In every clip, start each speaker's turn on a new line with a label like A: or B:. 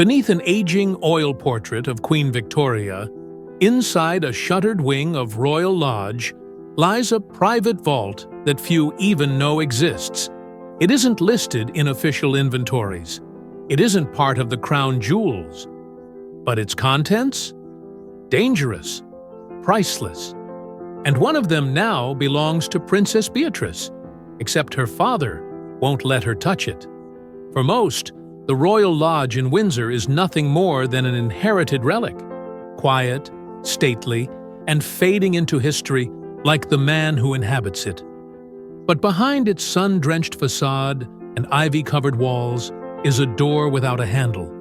A: Beneath an aging oil portrait of Queen Victoria, inside a shuttered wing of Royal Lodge, lies a private vault that few even know exists. It isn't listed in official inventories. It isn't part of the crown jewels. But its contents? Dangerous, priceless. And one of them now belongs to Princess Beatrice, except her father won't let her touch it. For most, the Royal Lodge in Windsor is nothing more than an inherited relic, quiet, stately, and fading into history like the man who inhabits it. But behind its sun-drenched facade and ivy-covered walls is a door without a handle,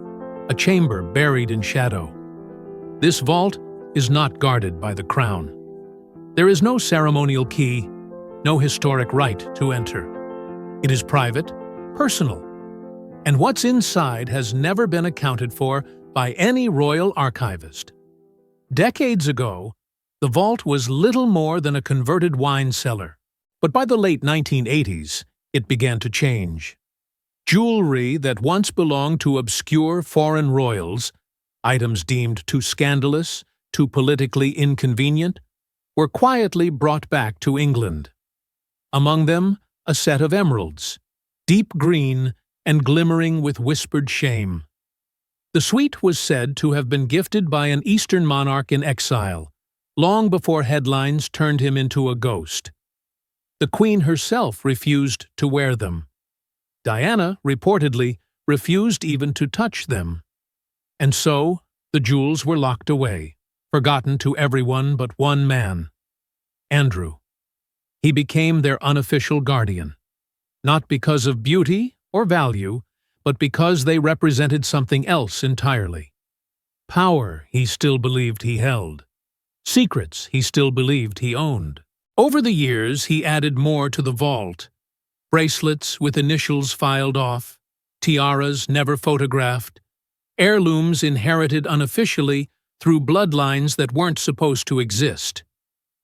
A: a chamber buried in shadow. This vault is not guarded by the crown. There is no ceremonial key, no historic right to enter. It is private, personal, and what's inside has never been accounted for by any royal archivist. Decades ago, the vault was little more than a converted wine cellar, but by the late 1980s, it began to change. Jewelry that once belonged to obscure foreign royals, items deemed too scandalous, too politically inconvenient, were quietly brought back to England. Among them, a set of emeralds, deep green and glimmering with whispered shame. The suite was said to have been gifted by an Eastern monarch in exile, long before headlines turned him into a ghost. The Queen herself refused to wear them. Diana, reportedly, refused even to touch them. And so, the jewels were locked away, forgotten to everyone but one man, Andrew. He became their unofficial guardian, not because of beauty or value, but because they represented something else entirely. Power he still believed he held. Secrets he still believed he owned. Over the years, he added more to the vault. Bracelets with initials filed off, tiaras never photographed, heirlooms inherited unofficially through bloodlines that weren't supposed to exist.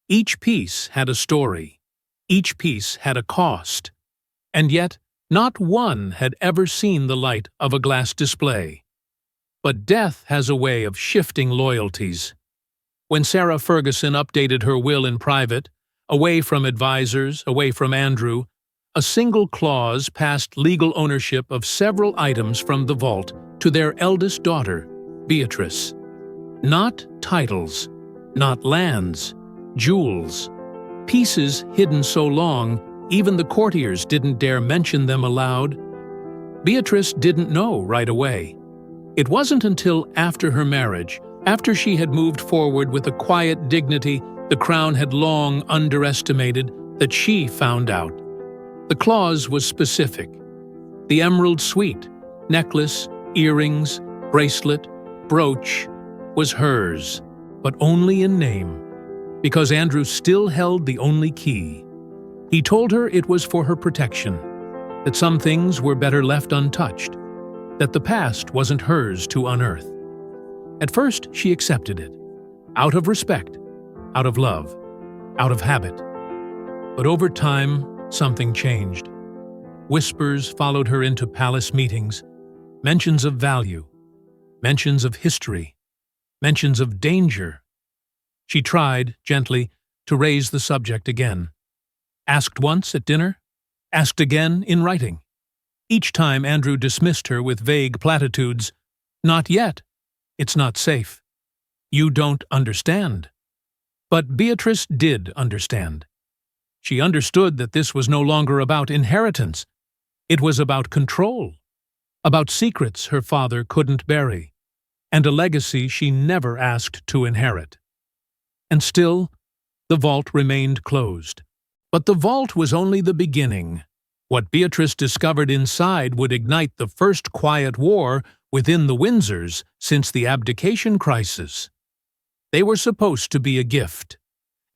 A: Each piece had a story. Each piece had a cost. And yet, not one had ever seen the light of a glass display. But death has a way of shifting loyalties. When Sarah Ferguson updated her will in private, away from advisors, away from Andrew, a single clause passed legal ownership of several items from the vault to their eldest daughter, Beatrice. Not titles, not lands, jewels. Pieces hidden so long, even the courtiers didn't dare mention them aloud. Beatrice didn't know right away. It wasn't until after her marriage, after she had moved forward with a quiet dignity the crown had long underestimated, that she found out. The clause was specific. The emerald suite, necklace, earrings, bracelet, brooch, was hers, but only in name, because Andrew still held the only key. He told her it was for her protection, that some things were better left untouched, that the past wasn't hers to unearth. At first, she accepted it, out of respect, out of love, out of habit. But over time, something changed. Whispers followed her into palace meetings, mentions of value, mentions of history, mentions of danger. She tried, gently, to raise the subject again. Asked once at dinner, asked again in writing. Each time Andrew dismissed her with vague platitudes. Not yet. It's not safe. You don't understand. But Beatrice did understand. She understood that this was no longer about inheritance. It was about control, about secrets her father couldn't bury, and a legacy she never asked to inherit. And still, the vault remained closed. But the vault was only the beginning. What Beatrice discovered inside would ignite the first quiet war within the Windsors since the abdication crisis. They were supposed to be a gift,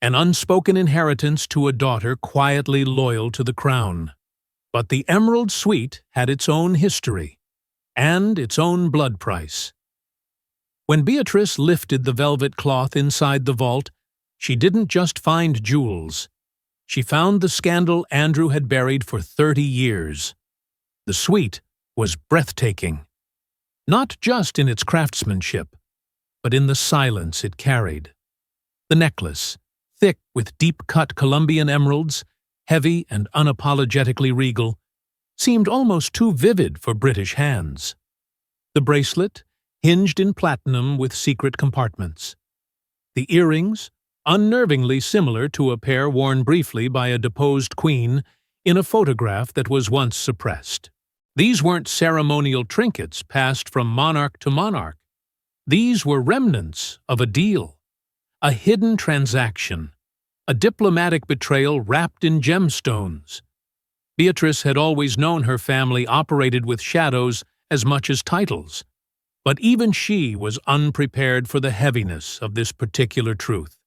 A: an unspoken inheritance to a daughter quietly loyal to the crown. But the Emerald Suite had its own history, and its own blood price. When Beatrice lifted the velvet cloth inside the vault, she didn't just find jewels. She found the scandal Andrew had buried for 30 years. The suite was breathtaking. not just in its craftsmanship, but in the silence it carried. The necklace, thick with deep-cut Colombian emeralds, heavy and unapologetically regal, seemed almost too vivid for British hands. The bracelet, hinged in platinum with secret compartments. The earrings, unnervingly similar to a pair worn briefly by a deposed queen in a photograph that was once suppressed. These weren't ceremonial trinkets passed from monarch to monarch. These were remnants of a deal, a hidden transaction, a diplomatic betrayal wrapped in gemstones. Beatrice had always known her family operated with shadows as much as titles, but even she was unprepared for the heaviness of this particular truth.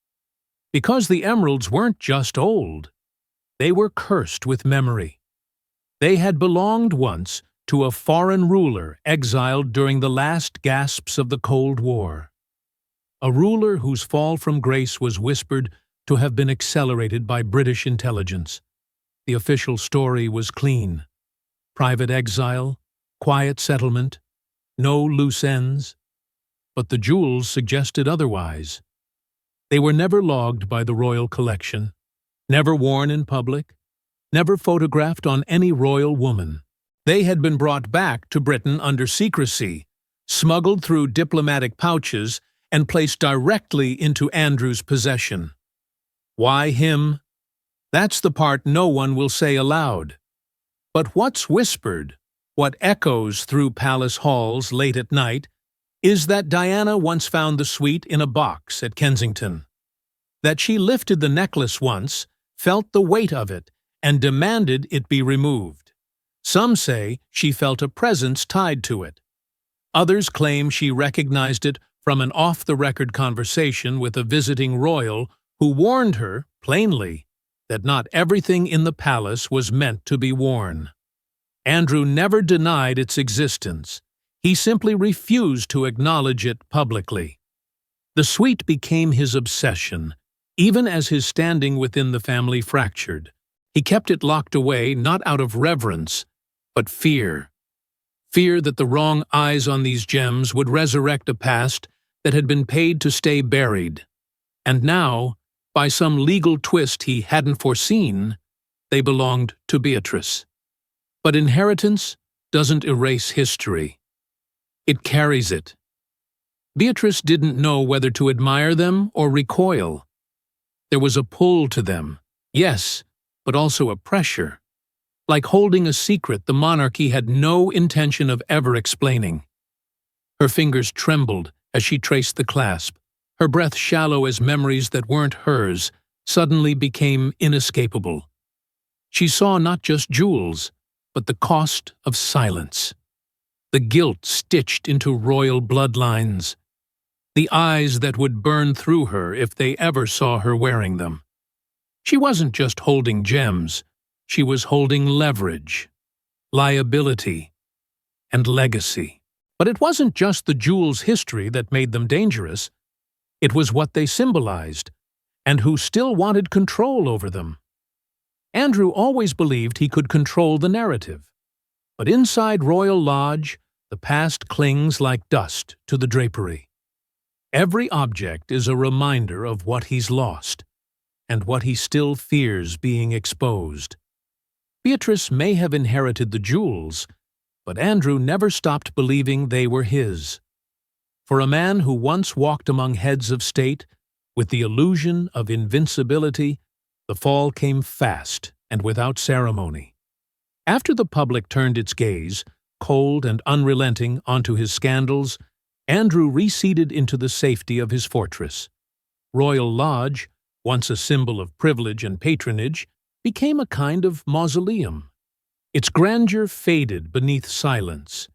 A: Because the emeralds weren't just old, they were cursed with memory. They had belonged once to a foreign ruler exiled during the last gasps of the Cold War. A ruler whose fall from grace was whispered to have been accelerated by British intelligence. The official story was clean. Private exile, quiet settlement, no loose ends. But the jewels suggested otherwise. They were never logged by the royal collection, never worn in public, never photographed on any royal woman. They had been brought back to Britain under secrecy, smuggled through diplomatic pouches, and placed directly into Andrew's possession. Why him? That's the part no one will say aloud. But what's whispered, what echoes through palace halls late at night, is that Diana once found the suite in a box at Kensington. That she lifted the necklace once, felt the weight of it, and demanded it be removed. Some say she felt a presence tied to it. Others claim she recognized it from an off-the-record conversation with a visiting royal who warned her, plainly, that not everything in the palace was meant to be worn. Andrew never denied its existence. He simply refused to acknowledge it publicly. The suite became his obsession, even as his standing within the family fractured. He kept it locked away not out of reverence, but fear. Fear that the wrong eyes on these gems would resurrect a past that had been paid to stay buried. And now, by some legal twist he hadn't foreseen, they belonged to Beatrice. But inheritance doesn't erase history. It carries it. Beatrice didn't know whether to admire them or recoil. There was a pull to them, yes, but also a pressure. Like holding a secret the monarchy had no intention of ever explaining. Her fingers trembled as she traced the clasp. Her breath, shallow as memories that weren't hers, suddenly became inescapable. She saw not just jewels, but the cost of silence. The guilt stitched into royal bloodlines. The eyes that would burn through her if they ever saw her wearing them. She wasn't just holding gems, she was holding leverage, liability, and legacy. But it wasn't just the jewels' history that made them dangerous. It was what they symbolized, and who still wanted control over them. Andrew always believed he could control the narrative. But inside Royal Lodge, the past clings like dust to the drapery. Every object is a reminder of what he's lost, and what he still fears being exposed. Beatrice may have inherited the jewels, but Andrew never stopped believing they were his. For a man who once walked among heads of state, with the illusion of invincibility, the fall came fast and without ceremony. After the public turned its gaze, cold and unrelenting, onto his scandals, Andrew receded into the safety of his fortress. Royal Lodge, once a symbol of privilege and patronage, became a kind of mausoleum. Its grandeur faded beneath silence,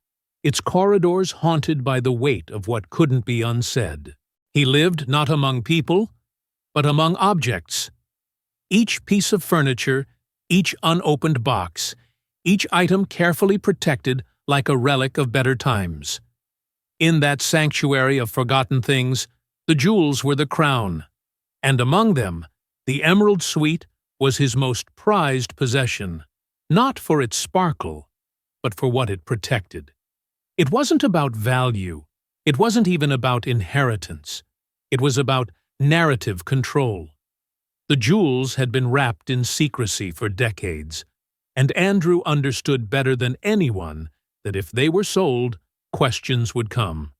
A: its corridors haunted by the weight of what couldn't be unsaid. He lived not among people, but among objects. Each piece of furniture, each unopened box, each item carefully protected like a relic of better times. In that sanctuary of forgotten things, the jewels were the crown, and among them, the emerald suite was his most prized possession, not for its sparkle, but for what it protected. It wasn't about value. It wasn't even about inheritance. It was about narrative control. The jewels had been wrapped in secrecy for decades, and Andrew understood better than anyone that if they were sold, questions would come.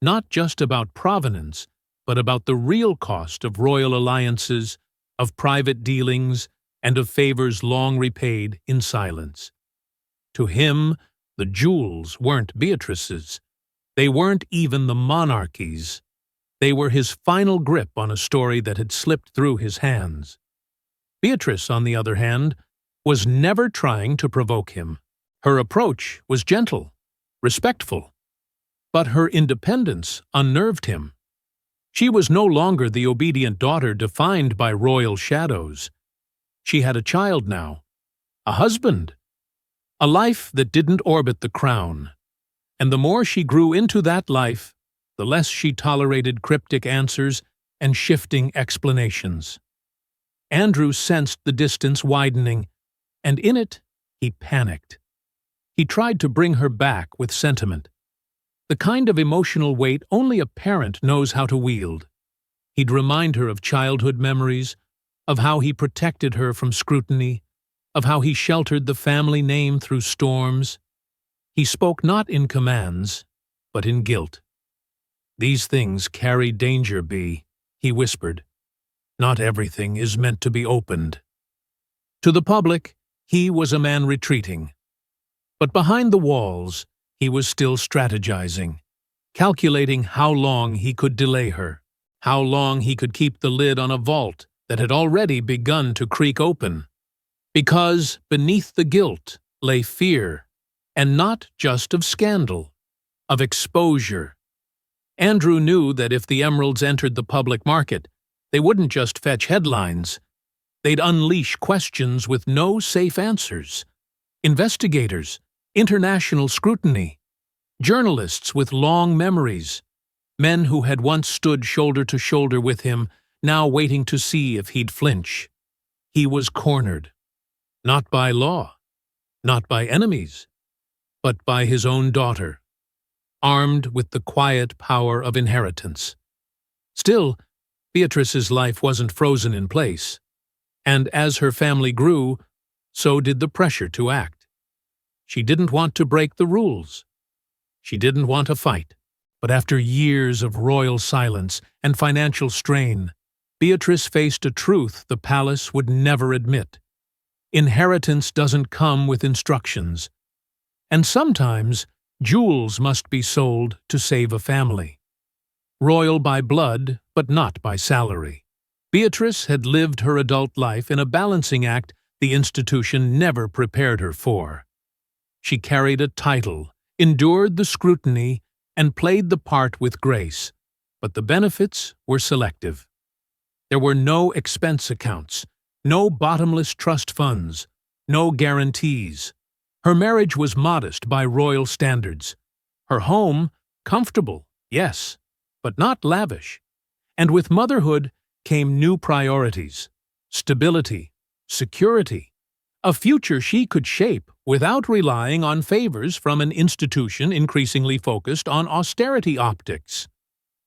A: Not just about provenance, but about the real cost of royal alliances, of private dealings, and of favors long repaid in silence. To him, the jewels weren't Beatrice's. They weren't even the monarchy's. They were his final grip on a story that had slipped through his hands. Beatrice, on the other hand, was never trying to provoke him. Her approach was gentle, respectful, but her independence unnerved him. She was no longer the obedient daughter defined by royal shadows. She had a child now, a husband, a life that didn't orbit the crown. And the more she grew into that life, the less she tolerated cryptic answers and shifting explanations. Andrew sensed the distance widening, and in it, he panicked. He tried to bring her back with sentiment, the kind of emotional weight only a parent knows how to wield. He'd remind her of childhood memories, of how he protected her from scrutiny, of how he sheltered the family name through storms. He spoke not in commands, but in guilt. "These things carry danger, Bee," he whispered. "Not everything is meant to be opened." To the public, he was a man retreating. But behind the walls, he was still strategizing, calculating how long he could delay her, how long he could keep the lid on a vault that had already begun to creak open. Because beneath the guilt lay fear, and not just of scandal, of exposure. Andrew knew that if the emeralds entered the public market, they wouldn't just fetch headlines. They'd unleash questions with no safe answers. Investigators, international scrutiny, journalists with long memories, men who had once stood shoulder to shoulder with him, now waiting to see if he'd flinch. He was cornered. Not by law, not by enemies, but by his own daughter, armed with the quiet power of inheritance. Still, Beatrice's life wasn't frozen in place, and as her family grew, so did the pressure to act. She didn't want to break the rules. She didn't want to fight. But after years of royal silence and financial strain, Beatrice faced a truth the palace would never admit. Inheritance doesn't come with instructions. And sometimes, jewels must be sold to save a family. Royal by blood, but not by salary. Beatrice had lived her adult life in a balancing act the institution never prepared her for. She carried a title, endured the scrutiny, and played the part with grace, but the benefits were selective. There were no expense accounts, no bottomless trust funds, no guarantees. Her marriage was modest by royal standards. Her home, comfortable, yes, but not lavish. And with motherhood came new priorities: stability, security, a future she could shape without relying on favors from an institution increasingly focused on austerity optics.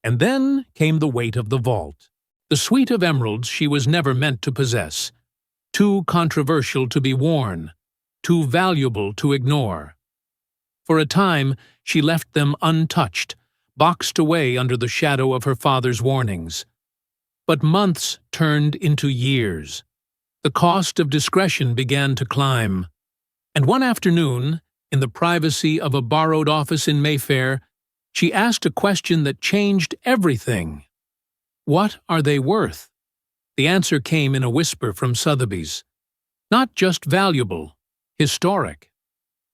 A: And then came the weight of the vault, the suite of emeralds she was never meant to possess, too controversial to be worn, too valuable to ignore. For a time, she left them untouched, boxed away under the shadow of her father's warnings. But months turned into years. The cost of discretion began to climb. And one afternoon, in the privacy of a borrowed office in Mayfair, she asked a question that changed everything. What are they worth? The answer came in a whisper from Sotheby's. Not just valuable, historic.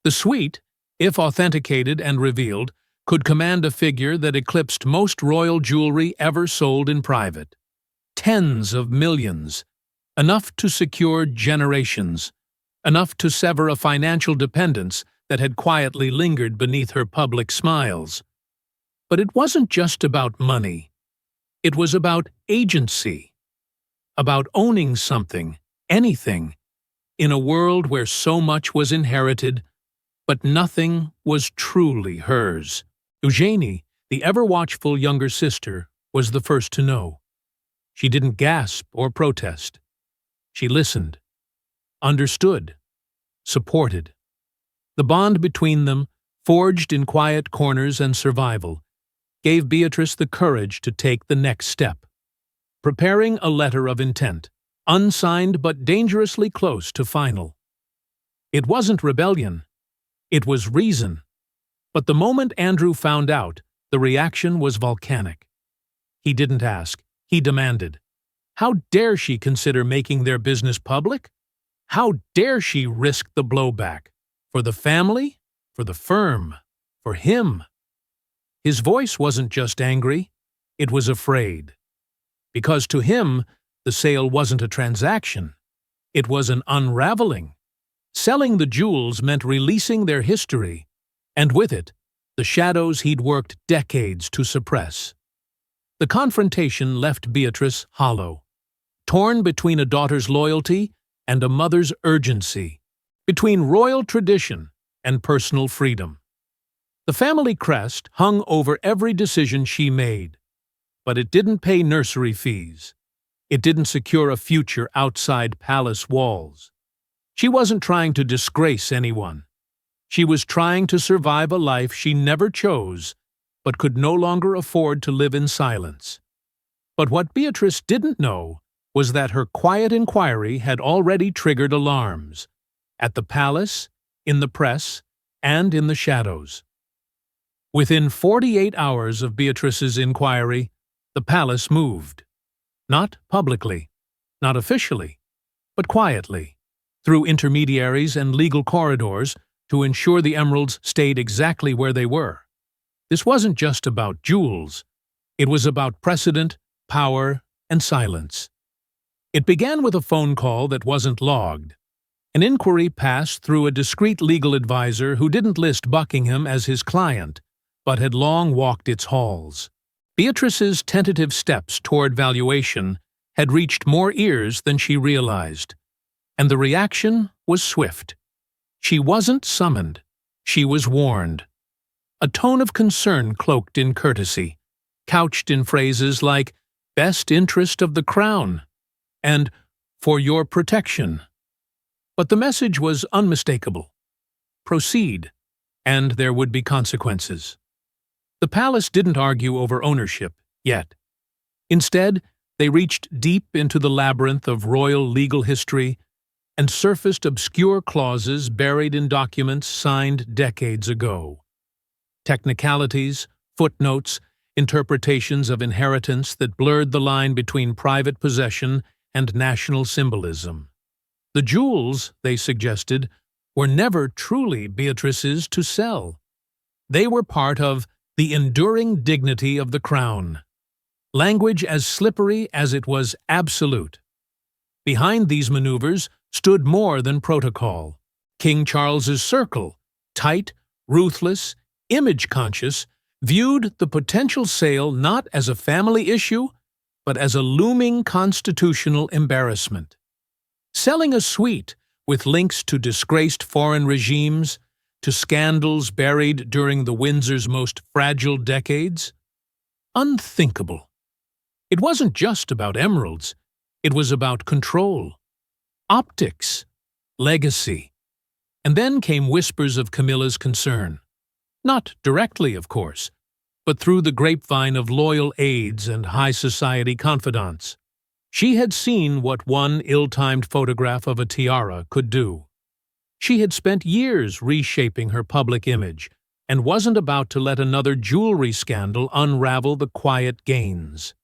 A: The suite, if authenticated and revealed, could command a figure that eclipsed most royal jewelry ever sold in private. Tens of millions, enough to secure generations, enough to sever a financial dependence that had quietly lingered beneath her public smiles. But it wasn't just about money. It was about agency, about owning something, anything, in a world where so much was inherited, But nothing was truly hers. Eugenie, the ever-watchful younger sister, was the first to know. She didn't gasp or protest. She listened, understood, supported. The bond between them, forged in quiet corners and survival, gave Beatrice the courage to take the next step. Preparing a letter of intent, unsigned but dangerously close to final. It wasn't rebellion. It was reason. But the moment Andrew found out, the reaction was volcanic. He didn't ask. He demanded. How dare she consider making their business public? How dare she risk the blowback? For the family? For the firm? For him? His voice wasn't just angry. It was afraid. Because to him, the sale wasn't a transaction. It was an unraveling. Selling the jewels meant releasing their history, and with it, the shadows he'd worked decades to suppress. The confrontation left Beatrice hollow, torn between a daughter's loyalty and a mother's urgency, between royal tradition and personal freedom. The family crest hung over every decision she made, but it didn't pay nursery fees. It didn't secure a future outside palace walls. She wasn't trying to disgrace anyone. She was trying to survive a life she never chose, but could no longer afford to live in silence. But what Beatrice didn't know was that her quiet inquiry had already triggered alarms, at the palace, in the press, and in the shadows. Within 48 hours of Beatrice's inquiry, the palace moved. Not publicly, not officially, but quietly, through intermediaries and legal corridors to ensure the emeralds stayed exactly where they were. This wasn't just about jewels. It was about precedent, power, and silence. It began with a phone call that wasn't logged. An inquiry passed through a discreet legal advisor who didn't list Buckingham as his client, but had long walked its halls. Beatrice's tentative steps toward valuation had reached more ears than she realized, and the reaction was swift. She wasn't summoned. She was warned. A tone of concern cloaked in courtesy, couched in phrases like, "best interest of the crown," and "for your protection." But the message was unmistakable. Proceed, and there would be consequences. The palace didn't argue over ownership, yet. Instead, they reached deep into the labyrinth of royal legal history and surfaced obscure clauses buried in documents signed decades ago. Technicalities, footnotes, interpretations of inheritance that blurred the line between private possession and national symbolism. The jewels, they suggested, were never truly Beatrice's to sell. They were part of the enduring dignity of the crown. Language as slippery as it was absolute. Behind these maneuvers stood more than protocol. King Charles's circle, tight, ruthless, image-conscious, viewed the potential sale not as a family issue, but as a looming constitutional embarrassment. Selling a suite with links to disgraced foreign regimes, to scandals buried during the Windsor's most fragile decades? Unthinkable. It wasn't just about emeralds. It was about control, optics, legacy. And then came whispers of Camilla's concern. Not directly, of course, but through the grapevine of loyal aides and high society confidants. She had seen what one ill-timed photograph of a tiara could do. She had spent years reshaping her public image and wasn't about to let another jewelry scandal unravel the quiet gains.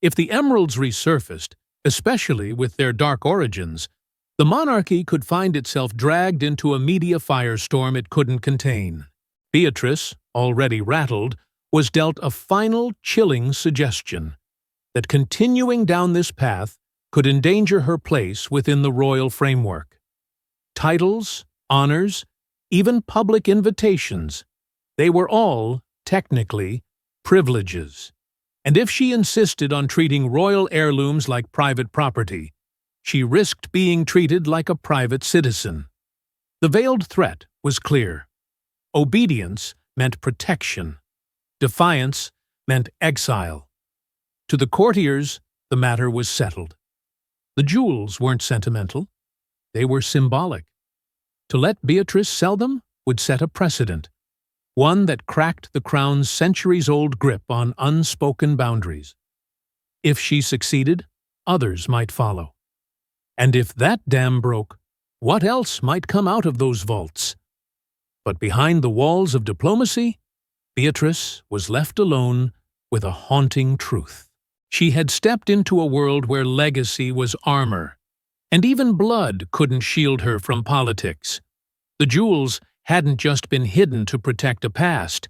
A: If the emeralds resurfaced, especially with their dark origins, the monarchy could find itself dragged into a media firestorm it couldn't contain. Beatrice, already rattled, was dealt a final chilling suggestion that continuing down this path could endanger her place within the royal framework. Titles, honors, even public invitations, they were all, technically, privileges. And if she insisted on treating royal heirlooms like private property, she risked being treated like a private citizen. The veiled threat was clear. Obedience meant protection. Defiance meant exile. To the courtiers, the matter was settled. The jewels weren't sentimental. They were symbolic. To let Beatrice sell them would set a precedent, one that cracked the crown's centuries-old grip on unspoken boundaries. If she succeeded, others might follow. And if that dam broke, what else might come out of those vaults? But behind the walls of diplomacy, Beatrice was left alone with a haunting truth. She had stepped into a world where legacy was armor, and even blood couldn't shield her from politics. The jewels hadn't just been hidden to protect a past.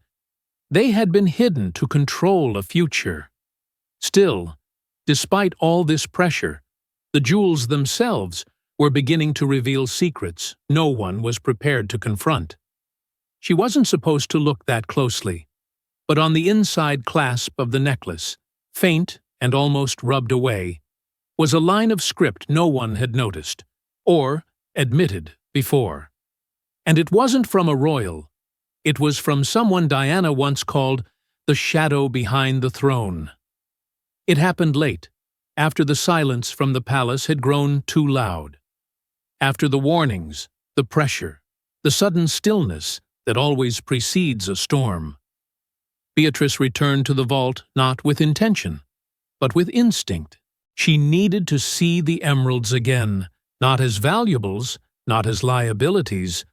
A: They had been hidden to control a future. Still, despite all this pressure, the jewels themselves were beginning to reveal secrets no one was prepared to confront. She wasn't supposed to look that closely, but on the inside clasp of the necklace, faint and almost rubbed away, was a line of script no one had noticed, or admitted before. And it wasn't from a royal. It was from someone Diana once called the shadow behind the throne. It happened late, after the silence from the palace had grown too loud. After the warnings, the pressure, the sudden stillness that always precedes a storm. Beatrice returned to the vault not with intention, but with instinct. She needed to see the emeralds again, not as valuables, not as liabilities,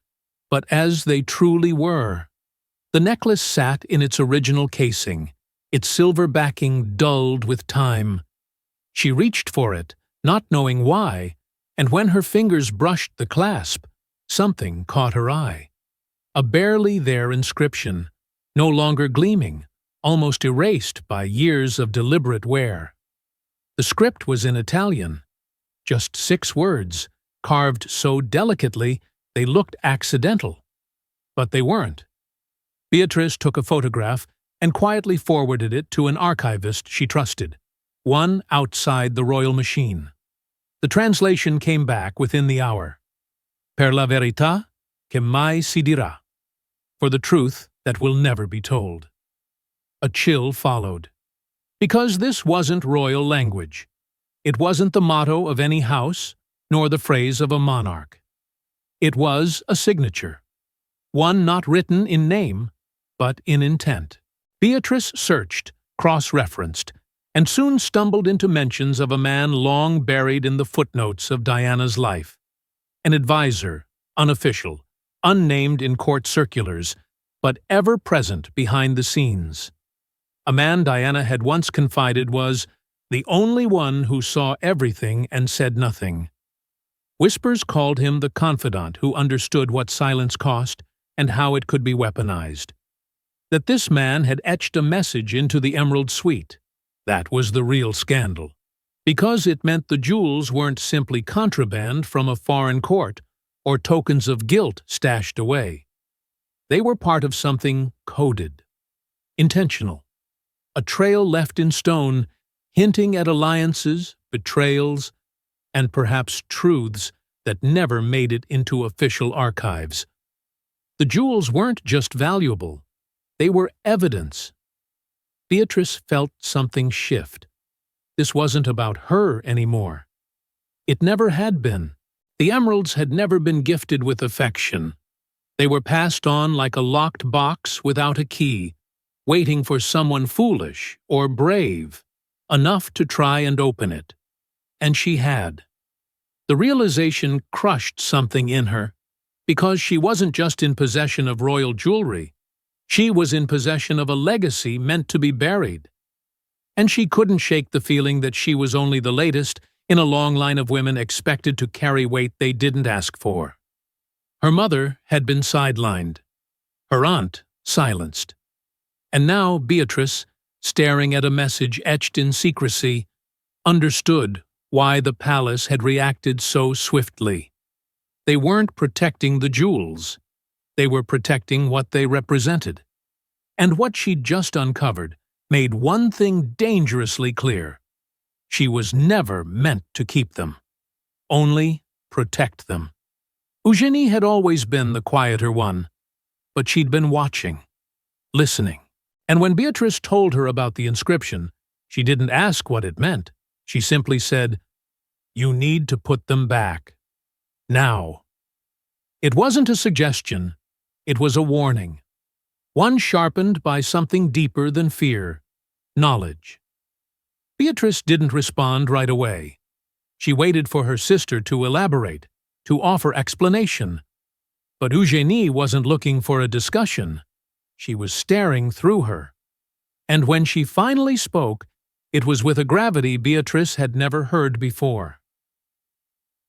A: but as they truly were. The necklace sat in its original casing, its silver backing dulled with time. She reached for it, not knowing why, and when her fingers brushed the clasp, something caught her eye. A barely there inscription, no longer gleaming, almost erased by years of deliberate wear. The script was in Italian, just 6 words, carved so delicately they looked accidental. But they weren't. Beatrice took a photograph and quietly forwarded it to an archivist she trusted, one outside the royal machine. The translation came back within the hour. Per la verità che mai si dirà. For the truth that will never be told. A chill followed. Because this wasn't royal language. It wasn't the motto of any house, nor the phrase of a monarch. It was a signature. One not written in name, but in intent. Beatrice searched, cross-referenced, and soon stumbled into mentions of a man long buried in the footnotes of Diana's life. An advisor, unofficial, unnamed in court circulars, but ever present behind the scenes. A man Diana had once confided was the only one who saw everything and said nothing. Whispers called him the confidant who understood what silence cost and how it could be weaponized. That this man had etched a message into the Emerald Suite, that was the real scandal. Because it meant the jewels weren't simply contraband from a foreign court or tokens of guilt stashed away. They were part of something coded, intentional. A trail left in stone, hinting at alliances, betrayals, and perhaps truths that never made it into official archives. The jewels weren't just valuable, they were evidence. Beatrice felt something shift. This wasn't about her anymore. It never had been. The emeralds had never been gifted with affection. They were passed on like a locked box without a key, waiting for someone foolish or brave enough to try and open it. And she had. The realization crushed something in her, because she wasn't just in possession of royal jewelry, she was in possession of a legacy meant to be buried. And she couldn't shake the feeling that she was only the latest in a long line of women expected to carry weight they didn't ask for. Her mother had been sidelined, her aunt silenced. And now Beatrice, staring at a message etched in secrecy, understood why the palace had reacted so swiftly. They weren't protecting the jewels. They were protecting what they represented. And what she'd just uncovered made one thing dangerously clear. She was never meant to keep them. Only protect them. Eugenie had always been the quieter one, but she'd been watching, listening. And when Beatrice told her about the inscription, she didn't ask what it meant. She simply said, "You need to put them back. Now." It wasn't a suggestion, it was a warning. One sharpened by something deeper than fear, knowledge. Beatrice didn't respond right away. She waited for her sister to elaborate, to offer explanation. But Eugenie wasn't looking for a discussion. She was staring through her. And when she finally spoke, it was with a gravity Beatrice had never heard before.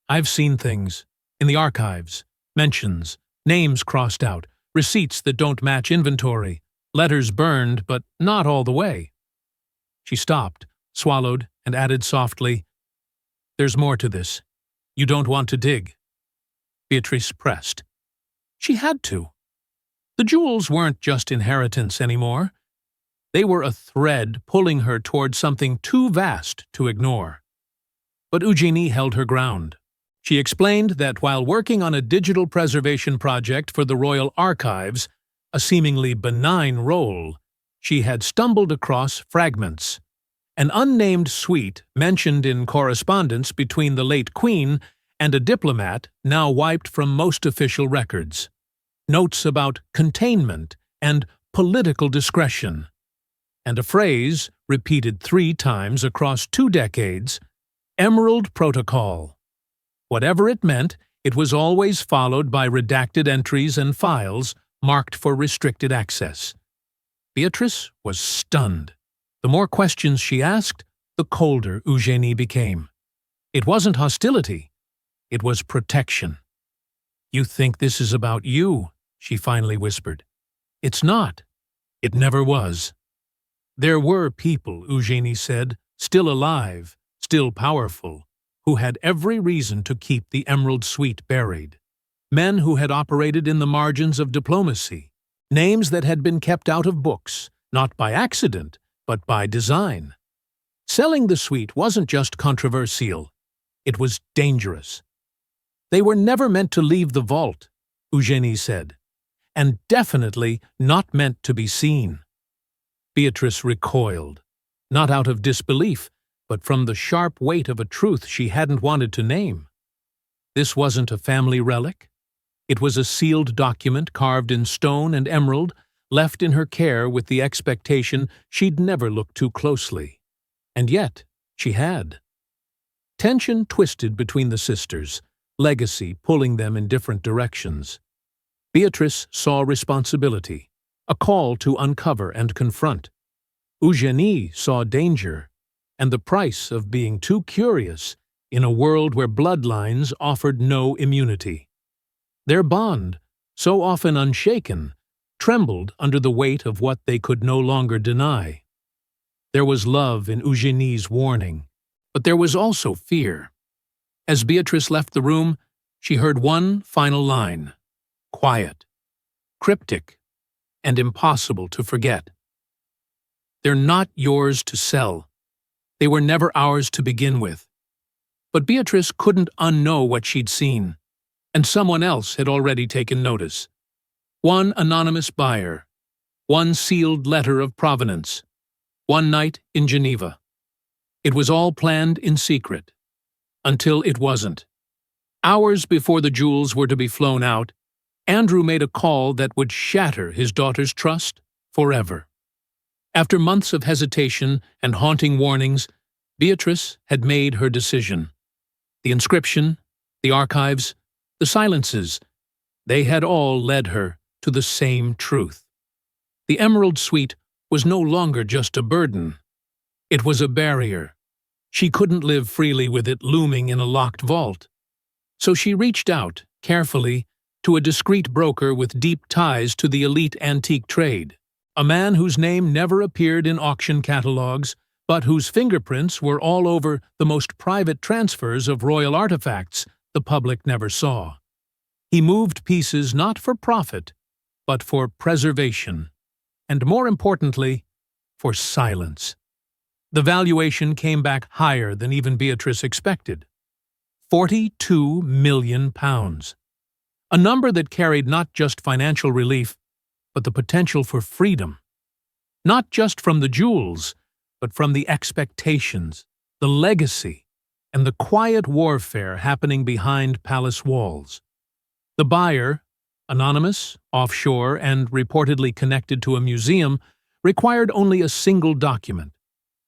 A: "I've seen things, in the archives, mentions, names crossed out, receipts that don't match inventory, letters burned, but not all the way." She stopped, swallowed, and added softly, "There's more to this. You don't want to dig." Beatrice pressed. She had to. The jewels weren't just inheritance anymore. They were a thread pulling her toward something too vast to ignore. But Eugenie held her ground. She explained that while working on a digital preservation project for the Royal Archives, a seemingly benign role, she had stumbled across fragments. An unnamed suite mentioned in correspondence between the late Queen and a diplomat now wiped from most official records. Notes about containment and political discretion. And a phrase, repeated 3 times across 2 decades, Emerald Protocol. Whatever it meant, it was always followed by redacted entries and files marked for restricted access. Beatrice was stunned. The more questions she asked, the colder Eugenie became. It wasn't hostility. It was protection. "You think this is about you," she finally whispered. "It's not. It never was." There were people, Eugenie said, still alive, still powerful, who had every reason to keep the Emerald Suite buried. Men who had operated in the margins of diplomacy. Names that had been kept out of books, not by accident, but by design. Selling the suite wasn't just controversial. It was dangerous. They were never meant to leave the vault, Eugenie said, and definitely not meant to be seen. Beatrice recoiled, not out of disbelief, but from the sharp weight of a truth she hadn't wanted to name. This wasn't a family relic. It was a sealed document carved in stone and emerald, left in her care with the expectation she'd never look too closely. And yet, she had. Tension twisted between the sisters, legacy pulling them in different directions. Beatrice saw responsibility, a call to uncover and confront. Eugenie saw danger, and the price of being too curious in a world where bloodlines offered no immunity. Their bond, so often unshaken, trembled under the weight of what they could no longer deny. There was love in Eugenie's warning, but there was also fear. As Beatrice left the room, she heard one final line, quiet, cryptic, and impossible to forget. "They're not yours to sell. They were never ours to begin with." But Beatrice couldn't unknow what she'd seen, and someone else had already taken notice. One anonymous buyer, one sealed letter of provenance, one night in Geneva. It was all planned in secret, until it wasn't. Hours before the jewels were to be flown out, Andrew made a call that would shatter his daughter's trust forever. After months of hesitation and haunting warnings, Beatrice had made her decision. The inscription, the archives, the silences, they had all led her to the same truth. The Emerald Suite was no longer just a burden. It was a barrier. She couldn't live freely with it looming in a locked vault. So she reached out, carefully, to a discreet broker with deep ties to the elite antique trade, a man whose name never appeared in auction catalogs, but whose fingerprints were all over the most private transfers of royal artifacts the public never saw. He moved pieces not for profit, but for preservation, and more importantly, for silence. The valuation came back higher than even Beatrice expected. £42 million. a number that carried not just financial relief, but the potential for freedom. Not just from the jewels, but from the expectations, the legacy, and the quiet warfare happening behind palace walls. The buyer, anonymous, offshore, and reportedly connected to a museum, required only a single document,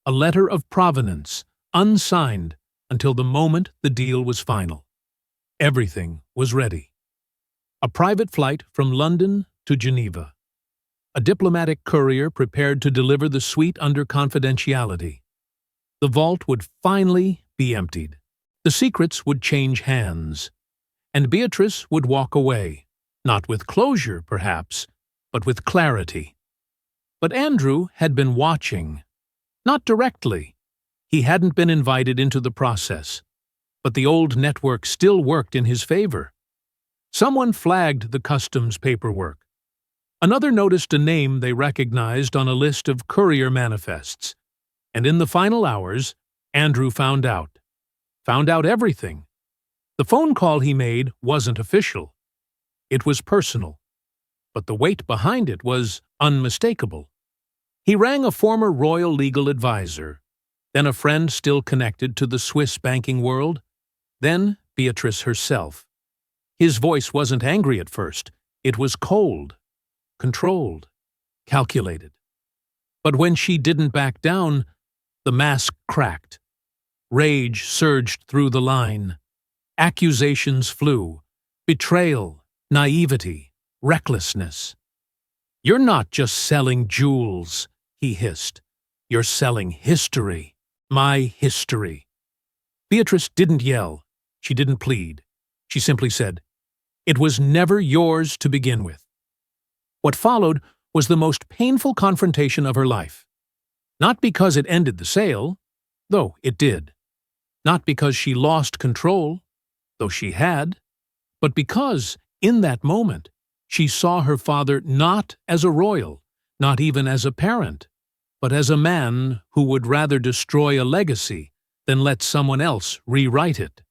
A: a letter of provenance, unsigned until the moment the deal was final. Everything was ready. A private flight from London to Geneva. A diplomatic courier prepared to deliver the suite under confidentiality. The vault would finally be emptied. The secrets would change hands. And Beatrice would walk away, not with closure, perhaps, but with clarity. But Andrew had been watching. Not directly. He hadn't been invited into the process. But the old network still worked in his favor. Someone flagged the customs paperwork. Another noticed a name they recognized on a list of courier manifests. And in the final hours, Andrew found out. Found out everything. The phone call he made wasn't official. It was personal. But the weight behind it was unmistakable. He rang a former royal legal advisor, then a friend still connected to the Swiss banking world, then Beatrice herself. His voice wasn't angry at first. It was cold, controlled, calculated. But when she didn't back down, the mask cracked. Rage surged through the line. Accusations flew. Betrayal, naivety, recklessness. "You're not just selling jewels," he hissed. "You're selling history. My history." Beatrice didn't yell. She didn't plead. She simply said, "It was never yours to begin with." What followed was the most painful confrontation of her life. Not because it ended the sale, though it did. Not because she lost control, though she had, but because, in that moment, she saw her father not as a royal, not even as a parent, but as a man who would rather destroy a legacy than let someone else rewrite it.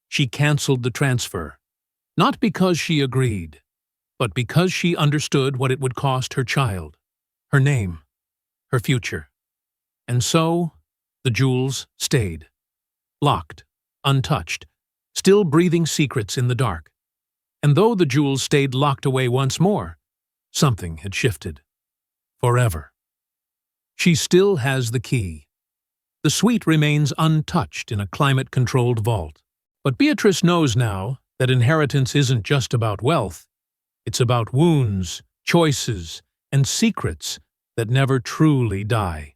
A: She canceled the transfer, not because she agreed, but because she understood what it would cost her child, her name, her future. And so, the jewels stayed, locked, untouched, still breathing secrets in the dark. And though the jewels stayed locked away once more, something had shifted. Forever. She still has the key. The suite remains untouched in a climate-controlled vault. But Beatrice knows now that inheritance isn't just about wealth. It's about wounds, choices, and secrets that never truly die.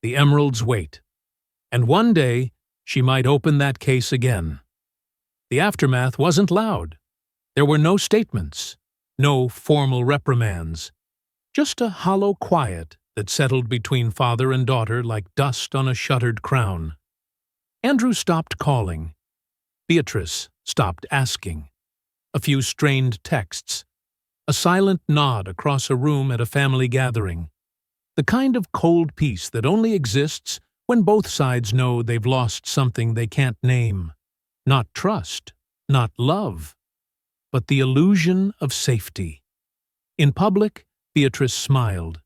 A: The emeralds wait. And one day, she might open that case again. The aftermath wasn't loud. There were no statements, no formal reprimands, just a hollow quiet that settled between father and daughter like dust on a shuttered crown. Andrew stopped calling. Beatrice stopped asking. A few strained texts. A silent nod across a room at a family gathering. The kind of cold peace that only exists when both sides know they've lost something they can't name. Not trust, not love, but the illusion of safety. In public, Beatrice smiled.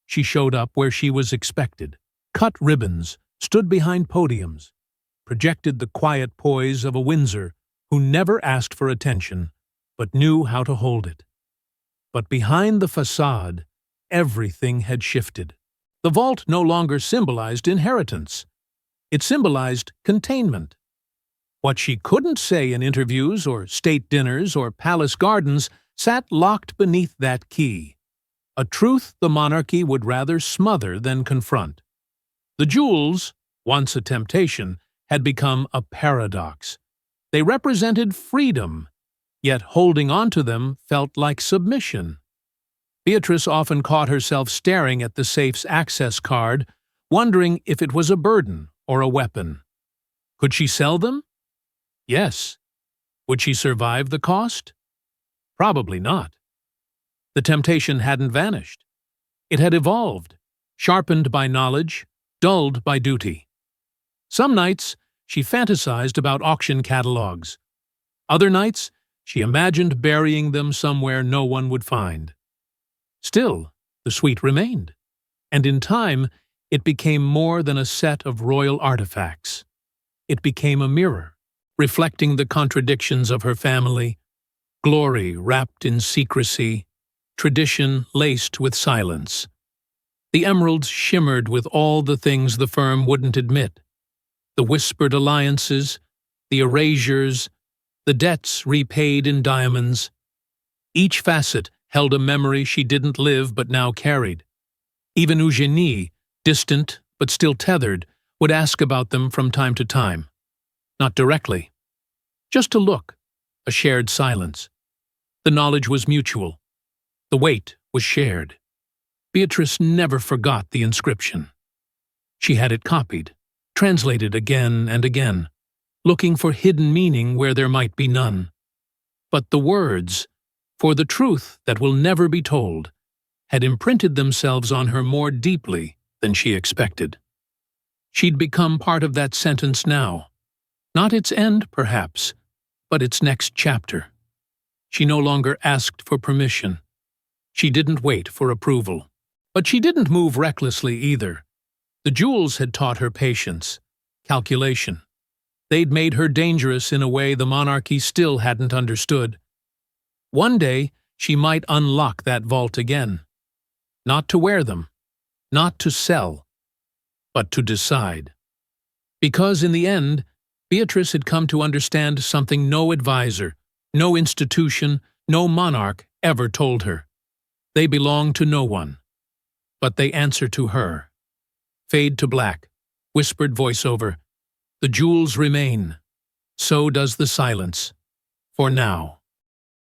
A: She showed up where she was expected, cut ribbons, stood behind podiums, projected the quiet poise of a Windsor who never asked for attention, but knew how to hold it. But behind the facade, everything had shifted. The vault no longer symbolized inheritance. It symbolized containment. What she couldn't say in interviews or state dinners or palace gardens sat locked beneath that key. A truth the monarchy would rather smother than confront. The jewels, once a temptation, had become a paradox. They represented freedom, yet holding on to them felt like submission. Beatrice often caught herself staring at the safe's access card, wondering if it was a burden or a weapon. Could she sell them? Yes. Would she survive the cost? Probably not. The temptation hadn't vanished. It had evolved, sharpened by knowledge, dulled by duty. Some nights, she fantasized about auction catalogs. Other nights, She imagined burying them somewhere no one would find. Still, the suite remained, and in time it became more than a set of royal artifacts. It became a mirror, reflecting the contradictions of her family, glory wrapped in secrecy, tradition laced with silence. The emeralds shimmered with all the things the firm wouldn't admit: the whispered alliances, the erasures, the debts repaid in diamonds. Each facet held a memory she didn't live but now carried. Even Eugenie, distant but still tethered, would ask about them from time to time. Not directly. Just a look, a shared silence. The knowledge was mutual. The weight was shared. Beatrice never forgot the inscription. She had it copied, translated again and again, looking for hidden meaning where there might be none. But the words, "for the truth that will never be told," had imprinted themselves on her more deeply than she expected. She'd become part of that sentence now. Not its end, perhaps, but its next chapter. She no longer asked for permission. She didn't wait for approval. But she didn't move recklessly either. The jewels had taught her patience, calculation. They'd made her dangerous in a way the monarchy still hadn't understood. One day, she might unlock that vault again. Not to wear them, not to sell, but to decide. Because in the end, Beatrice had come to understand something no advisor, no institution, no monarch ever told her. They belong to no one, but they answer to her. Fade to black, whispered voiceover. The jewels remain. So does the silence. For now.